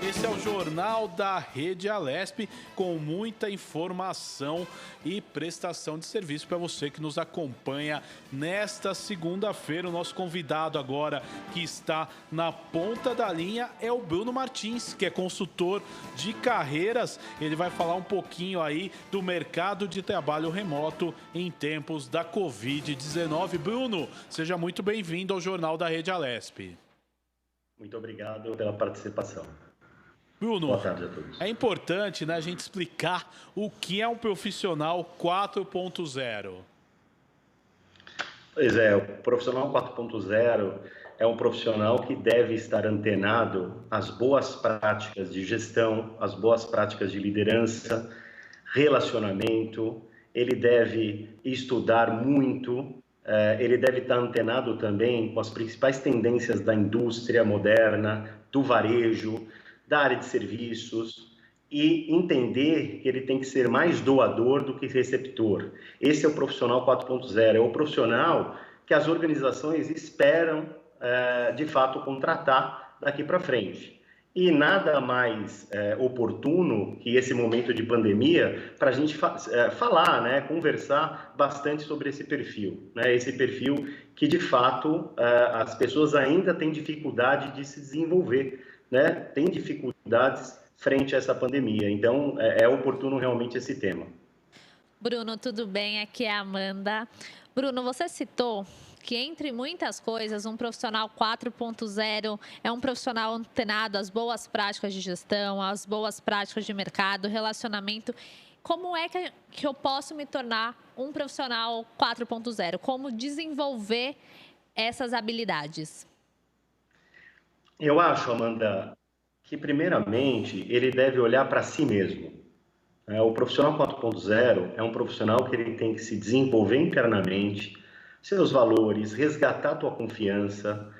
Esse é o Jornal da Rede Alesp, com muita informação e prestação de serviço para você que nos acompanha nesta segunda-feira. O nosso convidado agora, que está na ponta da linha, é o Bruno Martins, que é consultor de carreiras. Ele vai falar um pouquinho aí do mercado de trabalho remoto em tempos da Covid-19. Bruno, seja muito bem-vindo ao Jornal da Rede Alesp. Muito obrigado pela participação. Bruno, boa tarde a todos. É importante, né, a gente explicar o que é um profissional 4.0. Pois é, o profissional 4.0 é um profissional que deve estar antenado às boas práticas de gestão, às boas práticas de liderança, relacionamento. Ele deve estudar muito, ele deve estar antenado também com as principais tendências da indústria moderna, do varejo, da área de serviços, e entender que ele tem que ser mais doador do que receptor. Esse é o profissional 4.0, é o profissional que as organizações esperam, de fato, contratar daqui para frente. E nada mais oportuno que esse momento de pandemia para a gente falar, né, conversar bastante sobre esse perfil, né, esse perfil que, de fato, as pessoas ainda têm dificuldade de se desenvolver, né, tem dificuldades frente a essa pandemia. Então, é oportuno realmente esse tema. Bruno, tudo bem? Aqui é a Amanda. Bruno, você citou que, entre muitas coisas, um profissional 4.0 é um profissional antenado às boas práticas de gestão, às boas práticas de mercado, relacionamento. Como é que eu posso me tornar um profissional 4.0? Como desenvolver essas habilidades? Eu acho, Amanda, que primeiramente ele deve olhar para si mesmo. O profissional 4.0 é um profissional que ele tem que se desenvolver internamente, seus valores, resgatar a tua confiança,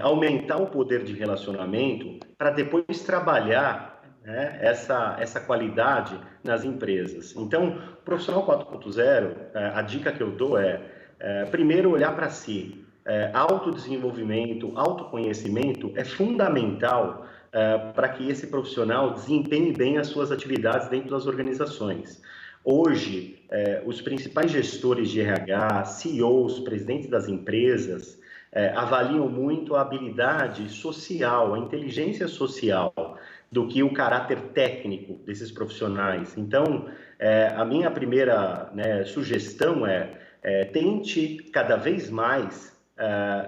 aumentar o poder de relacionamento para depois trabalhar, né, essa qualidade nas empresas. Então, o profissional 4.0, a dica que eu dou primeiro olhar para si. Autodesenvolvimento, autoconhecimento é fundamental para que esse profissional desempenhe bem as suas atividades dentro das organizações. Hoje, os principais gestores de RH, CEOs, presidentes das empresas, avaliam muito a habilidade social, a inteligência social, do que o caráter técnico desses profissionais. Então, a minha primeira, né, sugestão tente cada vez mais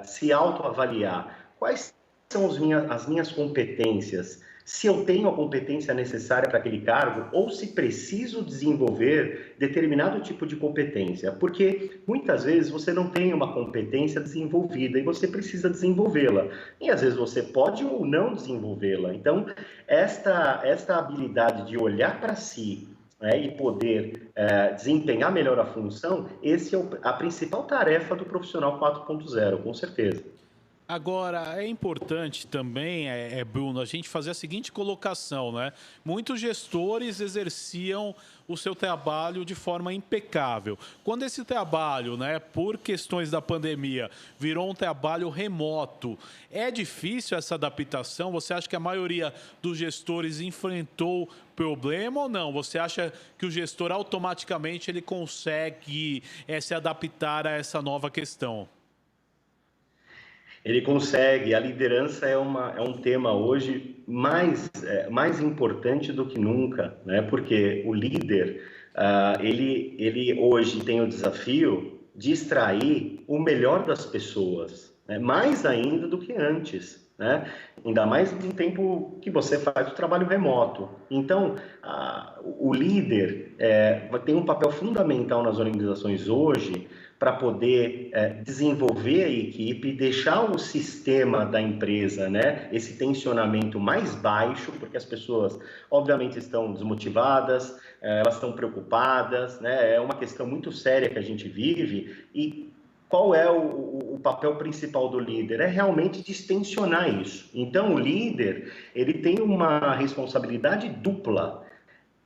se autoavaliar. Quais são as minhas competências? Se eu tenho a competência necessária para aquele cargo ou se preciso desenvolver determinado tipo de competência. Porque muitas vezes você não tem uma competência desenvolvida e você precisa desenvolvê-la. E às vezes você pode ou não desenvolvê-la. Então, esta habilidade de olhar para si, e poder desempenhar melhor a função, esse é a principal tarefa do profissional 4.0, com certeza. Agora, é importante também, Bruno, a gente fazer a seguinte colocação, né? Muitos gestores exerciam o seu trabalho de forma impecável. Quando esse trabalho, né, por questões da pandemia, virou um trabalho remoto, é difícil essa adaptação? Você acha que a maioria dos gestores enfrentou problema ou não? Você acha que o gestor automaticamente ele consegue se adaptar a essa nova questão? Ele consegue. A liderança é um tema hoje mais importante do que nunca, né? Porque o líder, ele hoje tem o desafio de extrair o melhor das pessoas, né? Mais ainda do que antes, né? Ainda mais no tempo que você faz o trabalho remoto. Então, o líder tem um papel fundamental nas organizações hoje para poder desenvolver a equipe, deixar o sistema da empresa, né, esse tensionamento mais baixo, porque as pessoas, obviamente, estão desmotivadas, elas estão preocupadas, né, é uma questão muito séria que a gente vive. E qual é o papel principal do líder? É realmente distensionar isso. Então, o líder, ele tem uma responsabilidade dupla.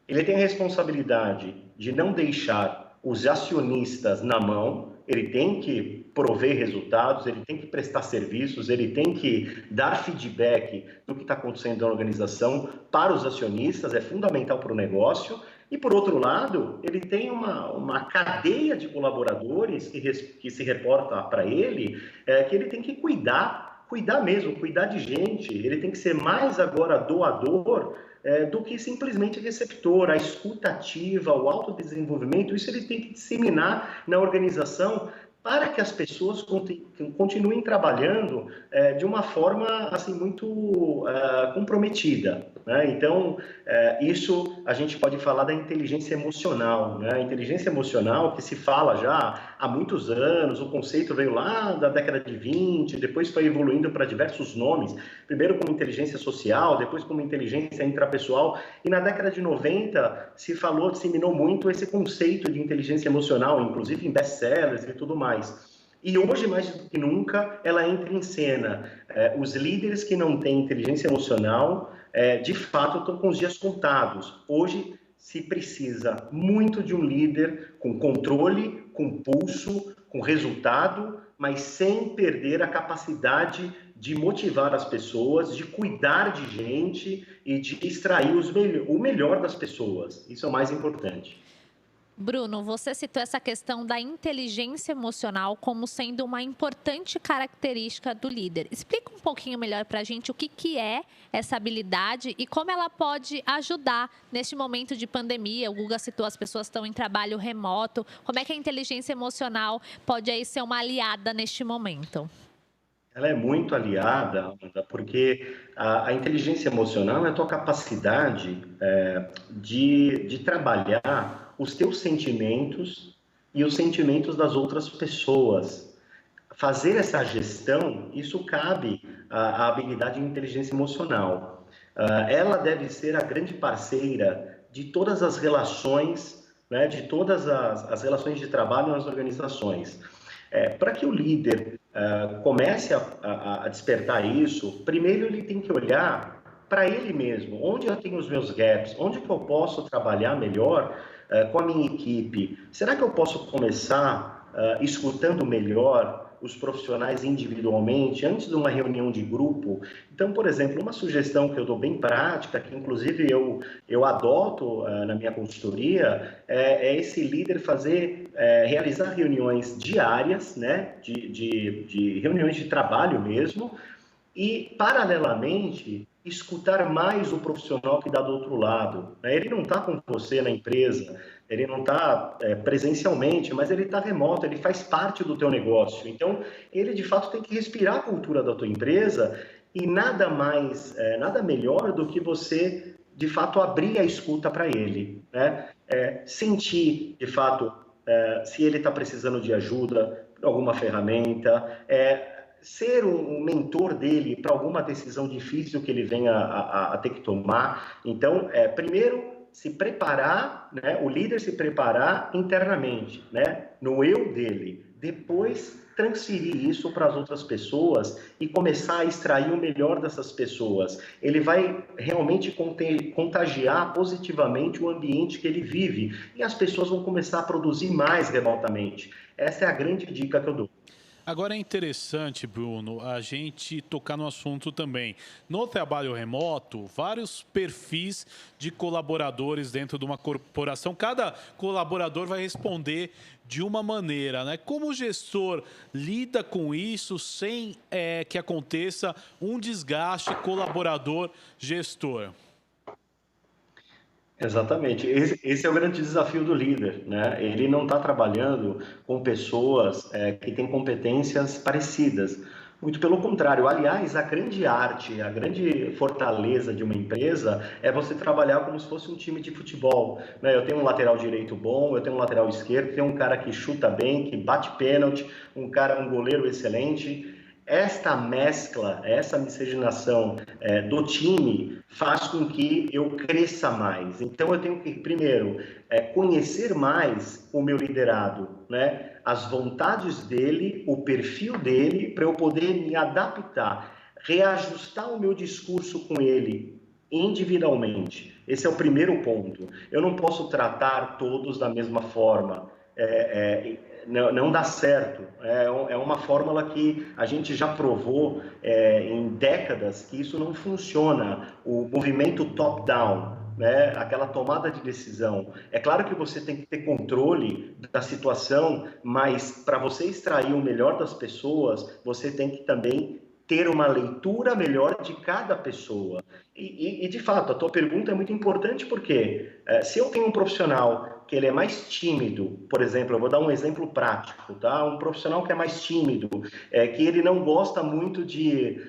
Ele tem a responsabilidade de não deixar os acionistas na mão, ele tem que prover resultados, ele tem que prestar serviços, ele tem que dar feedback do que está acontecendo na organização para os acionistas, é fundamental para o negócio. E, por outro lado, ele tem uma cadeia de colaboradores que se reporta para ele, que ele tem que cuidar mesmo, cuidar de gente. Ele tem que ser mais agora doador do que simplesmente receptor. A escuta ativa, o autodesenvolvimento, isso ele tem que disseminar na organização para que as pessoas continuem trabalhando de uma forma assim muito comprometida, né? Então, isso a gente pode falar da inteligência emocional, né? A inteligência emocional que se fala já há muitos anos, o conceito veio lá da década de 20, depois foi evoluindo para diversos nomes, primeiro como inteligência social, depois como inteligência intrapessoal, e na década de 90 se falou, disseminou muito esse conceito de inteligência emocional, inclusive em best-sellers e tudo mais. E hoje, mais do que nunca, ela entra em cena. Os líderes que não têm inteligência emocional, de fato, estão com os dias contados. Hoje, se precisa muito de um líder com controle, com pulso, com resultado, mas sem perder a capacidade de motivar as pessoas, de cuidar de gente e de extrair o melhor das pessoas. Isso é o mais importante. Bruno, você citou essa questão da inteligência emocional como sendo uma importante característica do líder. Explica um pouquinho melhor para a gente o que é essa habilidade e como ela pode ajudar neste momento de pandemia. O Guga citou, as pessoas estão em trabalho remoto. Como é que a inteligência emocional pode aí ser uma aliada neste momento? Ela é muito aliada, Amanda, porque a inteligência emocional é a tua capacidade de trabalhar os teus sentimentos e os sentimentos das outras pessoas. Fazer essa gestão, isso cabe à habilidade de inteligência emocional. Ela deve ser a grande parceira de todas as relações, né, de todas as relações de trabalho nas organizações. Para que o líder comece a despertar isso, primeiro ele tem que olhar para ele mesmo, onde eu tenho os meus gaps, onde que eu posso trabalhar melhor com a minha equipe. Será que eu posso começar escutando melhor os profissionais individualmente, antes de uma reunião de grupo? Então, por exemplo, uma sugestão que eu dou bem prática, que inclusive eu adoto na minha consultoria, é esse líder realizar reuniões diárias, né, de reuniões de trabalho mesmo, e, paralelamente, escutar mais o profissional que está do outro lado. Ele não está com você na empresa, ele não está presencialmente, mas ele está remoto, ele faz parte do teu negócio. Então, ele, de fato, tem que respirar a cultura da tua empresa e nada melhor do que você, de fato, abrir a escuta para ele, né? Sentir, de fato, se ele está precisando de ajuda, alguma ferramenta, ser um mentor dele para alguma decisão difícil que ele venha a ter que tomar. Então, primeiro, se preparar, né, o líder se preparar internamente, né, no eu dele. Depois, transferir isso para as outras pessoas e começar a extrair o melhor dessas pessoas. Ele vai realmente contagiar positivamente o ambiente que ele vive e as pessoas vão começar a produzir mais remotamente. Essa é a grande dica que eu dou. Agora é interessante, Bruno, a gente tocar no assunto também. No trabalho remoto, vários perfis de colaboradores dentro de uma corporação. Cada colaborador vai responder de uma maneira, né? Como o gestor lida com isso sem que aconteça um desgaste colaborador-gestor? Exatamente. Esse é o grande desafio do líder, né? Ele não está trabalhando com pessoas que têm competências parecidas. Muito pelo contrário. Aliás, a grande arte, a grande fortaleza de uma empresa é você trabalhar como se fosse um time de futebol, né? Eu tenho um lateral direito bom, eu tenho um lateral esquerdo, tenho um cara que chuta bem, que bate pênalti, um goleiro excelente. Esta mescla, essa miscigenação do time faz com que eu cresça mais. Então, eu tenho que, primeiro, conhecer mais o meu liderado, né? As vontades dele, o perfil dele, para eu poder me adaptar, reajustar o meu discurso com ele individualmente. Esse é o primeiro ponto. Eu não posso tratar todos da mesma forma. não dá certo. É uma fórmula que a gente já provou em décadas que isso não funciona. O movimento top-down, né? Aquela tomada de decisão. É claro que você tem que ter controle da situação, mas para você extrair o melhor das pessoas, você tem que também ter uma leitura melhor de cada pessoa. E de fato, a tua pergunta é muito importante porque se eu tenho um profissional que ele é mais tímido, por exemplo, eu vou dar um exemplo prático, tá? Um profissional que é mais tímido, que ele não gosta muito de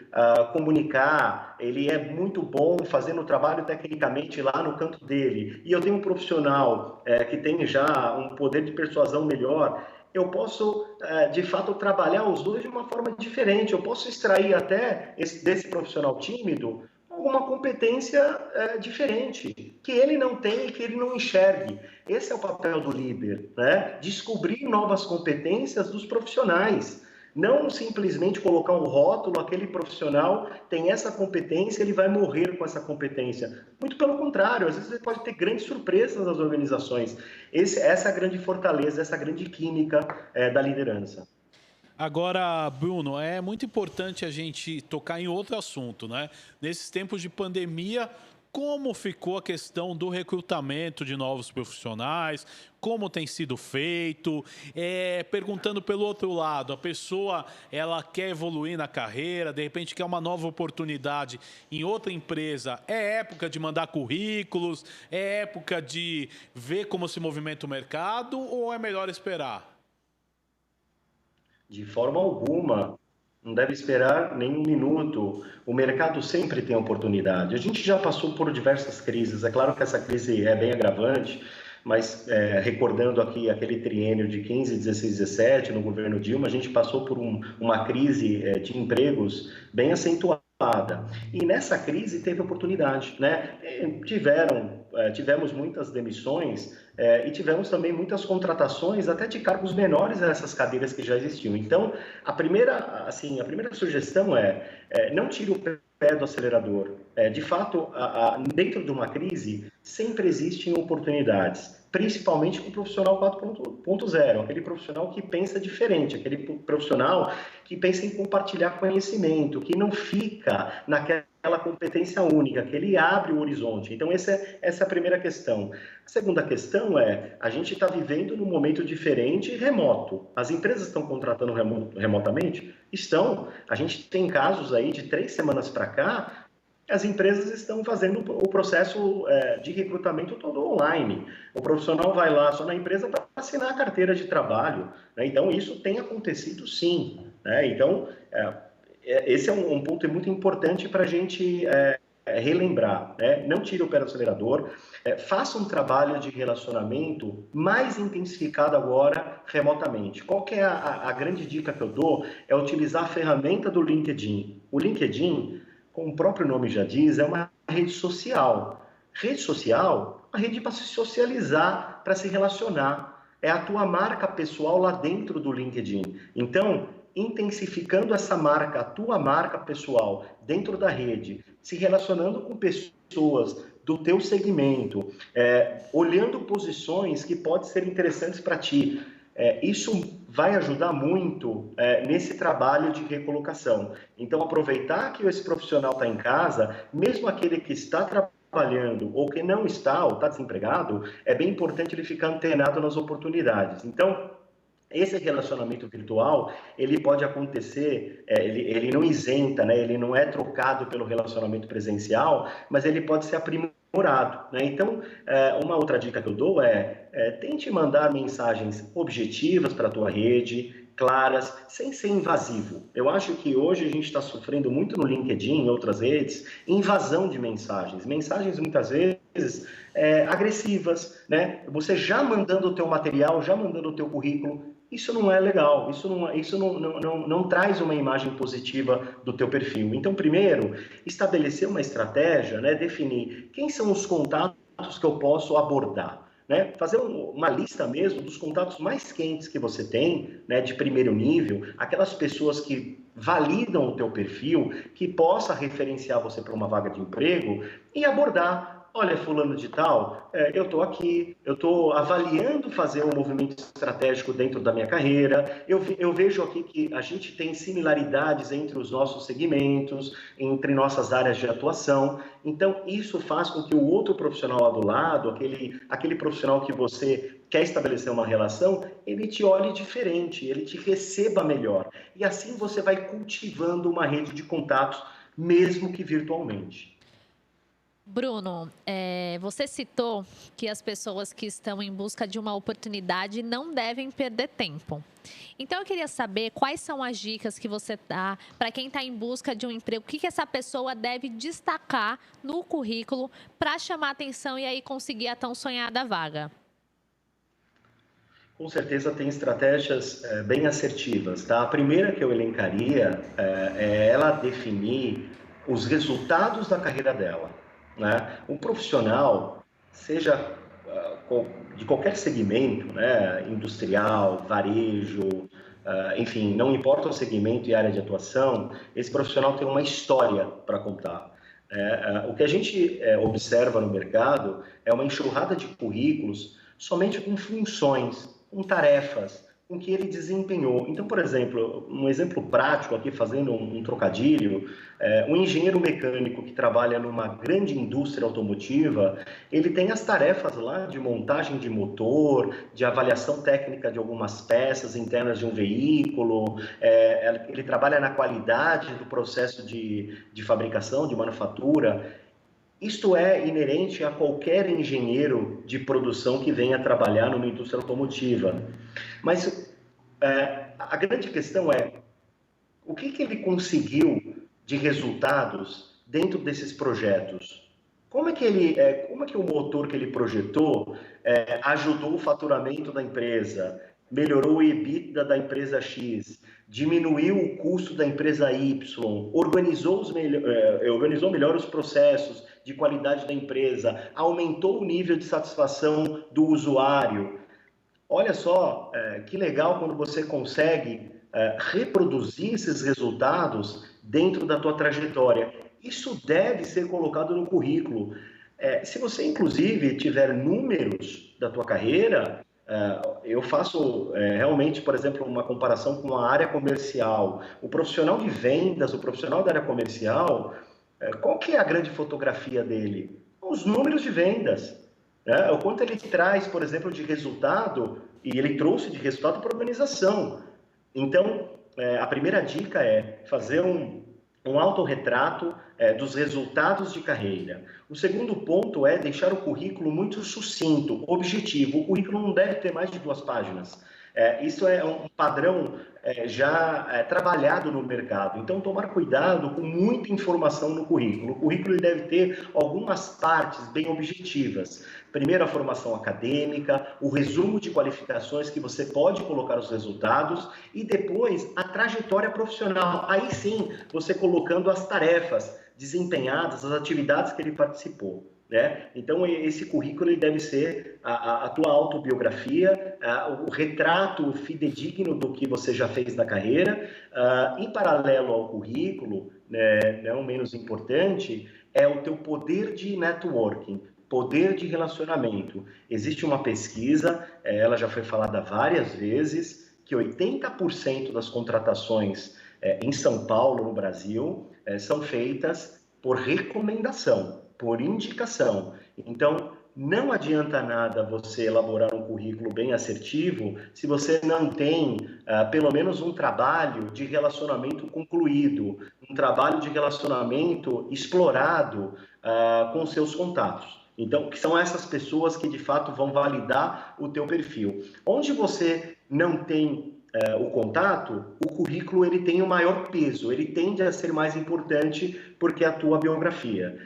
comunicar, ele é muito bom fazendo o trabalho tecnicamente lá no canto dele, e eu tenho um profissional que tem já um poder de persuasão melhor, eu posso, de fato, trabalhar os dois de uma forma diferente. Eu posso extrair até desse profissional tímido alguma competência diferente, que ele não tem e que ele não enxergue. Esse é o papel do líder, né? Descobrir novas competências dos profissionais. Não simplesmente colocar um rótulo, aquele profissional tem essa competência, ele vai morrer com essa competência. Muito pelo contrário, às vezes ele pode ter grandes surpresas nas organizações. Essa é a grande fortaleza, essa grande química da liderança. Agora, Bruno, é muito importante a gente tocar em outro assunto, né? Nesses tempos de pandemia, como ficou a questão do recrutamento de novos profissionais? Como tem sido feito? Perguntando pelo outro lado, a pessoa ela quer evoluir na carreira, de repente quer uma nova oportunidade em outra empresa. É época de mandar currículos? É época de ver como se movimenta o mercado ou é melhor esperar? De forma alguma, não deve esperar nem um minuto. O mercado sempre tem oportunidade. A gente já passou por diversas crises. É claro que essa crise é bem agravante, mas recordando aqui aquele triênio de 15, 16, 17, no governo Dilma, a gente passou por uma crise de empregos bem acentuada. E nessa crise teve oportunidade, né? Tivemos muitas demissões e tivemos também muitas contratações até de cargos menores nessas cadeiras que já existiam. Então, a primeira sugestão não tire o pé do acelerador. De fato, dentro de uma crise, sempre existem oportunidades, principalmente com o profissional 4.0, aquele profissional que pensa diferente, aquele profissional que pensa em compartilhar conhecimento, que não fica naquela competência única, que ele abre o horizonte. Então, essa é a primeira questão. A segunda questão a gente está vivendo num momento diferente e remoto. As empresas estão contratando remotamente? Estão. A gente tem casos aí de 3 semanas para cá, as empresas estão fazendo o processo de recrutamento todo online. O profissional vai lá só na empresa para assinar a carteira de trabalho, né? Então, isso tem acontecido sim, né? Então, esse é um ponto muito importante para a gente relembrar, né? Não tire o pé do acelerador, faça um trabalho de relacionamento mais intensificado agora remotamente. Qual que é a grande dica que eu dou? É utilizar a ferramenta do LinkedIn. O LinkedIn, como o próprio nome já diz, é uma rede social. Rede social, uma rede para se socializar, para se relacionar. É a tua marca pessoal lá dentro do LinkedIn. Então, intensificando essa marca, a tua marca pessoal dentro da rede, se relacionando com pessoas do teu segmento, olhando posições que podem ser interessantes para ti. Isso vai ajudar muito nesse trabalho de recolocação. Então, aproveitar que esse profissional está em casa, mesmo aquele que está trabalhando ou que não está, ou está desempregado, é bem importante ele ficar antenado nas oportunidades. Então, esse relacionamento virtual, ele pode acontecer, ele não isenta, né? Ele não é trocado pelo relacionamento presencial, mas ele pode ser aprimorado, né? Então, uma outra dica que eu dou tente mandar mensagens objetivas para a tua rede, claras, sem ser invasivo. Eu acho que hoje a gente está sofrendo muito no LinkedIn e outras redes, invasão de mensagens. Mensagens muitas vezes agressivas, né? Você já mandando o teu material, já mandando o teu currículo, isso não é legal, isso não traz uma imagem positiva do teu perfil. Então, primeiro, estabelecer uma estratégia, né? Definir quem são os contatos que eu posso abordar. Né? Fazer uma lista mesmo dos contatos mais quentes que você tem, né, de primeiro nível, aquelas pessoas que validam o teu perfil, que possa referenciar você para uma vaga de emprego e abordar. olha, fulano de tal, eu estou aqui, eu estou avaliando fazer um movimento estratégico dentro da minha carreira, eu vejo aqui que a gente tem similaridades entre os nossos segmentos, entre nossas áreas de atuação, então isso faz com que o outro profissional lá do lado, aquele profissional que você quer estabelecer uma relação, ele te olhe diferente, ele te receba melhor, e assim você vai cultivando uma rede de contatos, mesmo que virtualmente. Bruno, você citou que as pessoas que estão em busca de uma oportunidade não devem perder tempo. Então, eu queria saber quais são as dicas que você dá para quem está em busca de um emprego, o que essa pessoa deve destacar no currículo para chamar atenção e aí conseguir a tão sonhada vaga. Com certeza tem estratégias bem assertivas, tá? A primeira que eu elencaria é ela definir os resultados da carreira dela, né? Um profissional, seja de qualquer segmento, né? Industrial, varejo, enfim, não importa o segmento e área de atuação, esse profissional tem uma história para contar. O que a gente observa no mercado é uma enxurrada de currículos somente com funções, com tarefas, com que ele desempenhou. Então, por exemplo, um exemplo prático aqui, fazendo um trocadilho, um engenheiro mecânico que trabalha numa grande indústria automotiva, ele tem as tarefas lá de montagem de motor, de avaliação técnica de algumas peças internas de um veículo, ele trabalha na qualidade do processo de fabricação, de manufatura. Isto é inerente a qualquer engenheiro de produção que venha trabalhar numa indústria automotiva. Mas a grande questão é o que ele conseguiu de resultados dentro desses projetos? Como é que o motor que ele projetou ajudou o faturamento da empresa, melhorou o EBITDA da empresa X, diminuiu o custo da empresa Y, organizou melhor os processos de qualidade da empresa, aumentou o nível de satisfação do usuário. Olha só, que legal quando você consegue reproduzir esses resultados dentro da tua trajetória. Isso deve ser colocado no currículo. Se você, inclusive, tiver números da tua carreira, eu faço realmente, por exemplo, uma comparação com a área comercial. O profissional de vendas, o profissional da área comercial, qual que é a grande fotografia dele? Os números de vendas. O quanto ele traz, por exemplo, de resultado, e ele trouxe de resultado para a organização. Então, a primeira dica é fazer um autorretrato dos resultados de carreira. O segundo ponto é deixar o currículo muito sucinto, objetivo. O currículo não deve ter mais de 2 páginas. Isso é um padrão já trabalhado no mercado. Então, tomar cuidado com muita informação no currículo. O currículo deve ter algumas partes bem objetivas. Primeiro, a formação acadêmica, o resumo de qualificações que você pode colocar os resultados e depois a trajetória profissional. Aí sim, você colocando as tarefas desempenhadas, as atividades que ele participou. Então, esse currículo ele deve ser a tua autobiografia, o retrato fidedigno do que você já fez na carreira. Em paralelo ao currículo, não menos importante, é o teu poder de networking, poder de relacionamento. Existe uma pesquisa, ela já foi falada várias vezes, que 80% das contratações em São Paulo, no Brasil, são feitas por recomendação, por indicação. Então, não adianta nada você elaborar um currículo bem assertivo se você não tem pelo menos um trabalho de relacionamento concluído, um trabalho de relacionamento explorado com seus contatos. Então, que são essas pessoas que de fato vão validar o teu perfil. Onde você não tem o contato, o currículo ele tem o maior peso, ele tende a ser mais importante porque é a tua biografia.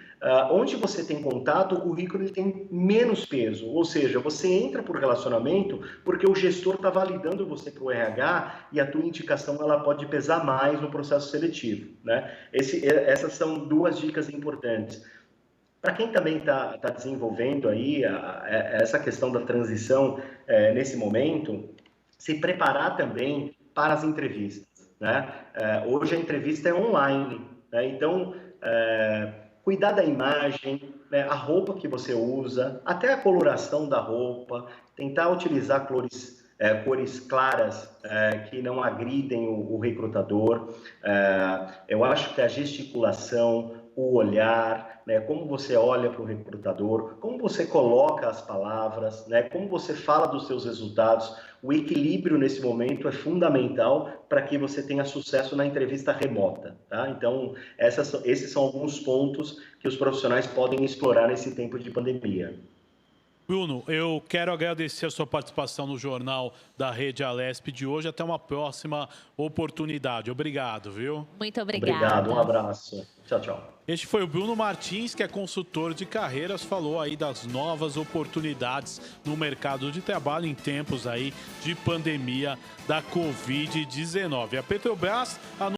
Onde você tem contato, o currículo ele tem menos peso, ou seja, você entra por relacionamento porque o gestor está validando você para o RH e a tua indicação ela pode pesar mais no processo seletivo. Essas são 2 dicas importantes. Para quem também está desenvolvendo aí essa questão da transição nesse momento, se preparar também para as entrevistas. Hoje a entrevista é online, então cuidar da imagem, né, a roupa que você usa, até a coloração da roupa, tentar utilizar cores claras que não agridem o recrutador. Eu acho que a gesticulação, o olhar, né, como você olha para o recrutador, como você coloca as palavras, né, como você fala dos seus resultados, o equilíbrio nesse momento é fundamental para que você tenha sucesso na entrevista remota. Tá? Então, esses são alguns pontos que os profissionais podem explorar nesse tempo de pandemia. Bruno, eu quero agradecer a sua participação no Jornal da Rede Alesp de hoje. Até uma próxima oportunidade. Obrigado, viu? Muito obrigada. Obrigado, um abraço. Tchau, tchau. Este foi o Bruno Martins, que é consultor de carreiras, falou aí das novas oportunidades no mercado de trabalho em tempos aí de pandemia da Covid-19. A Petrobras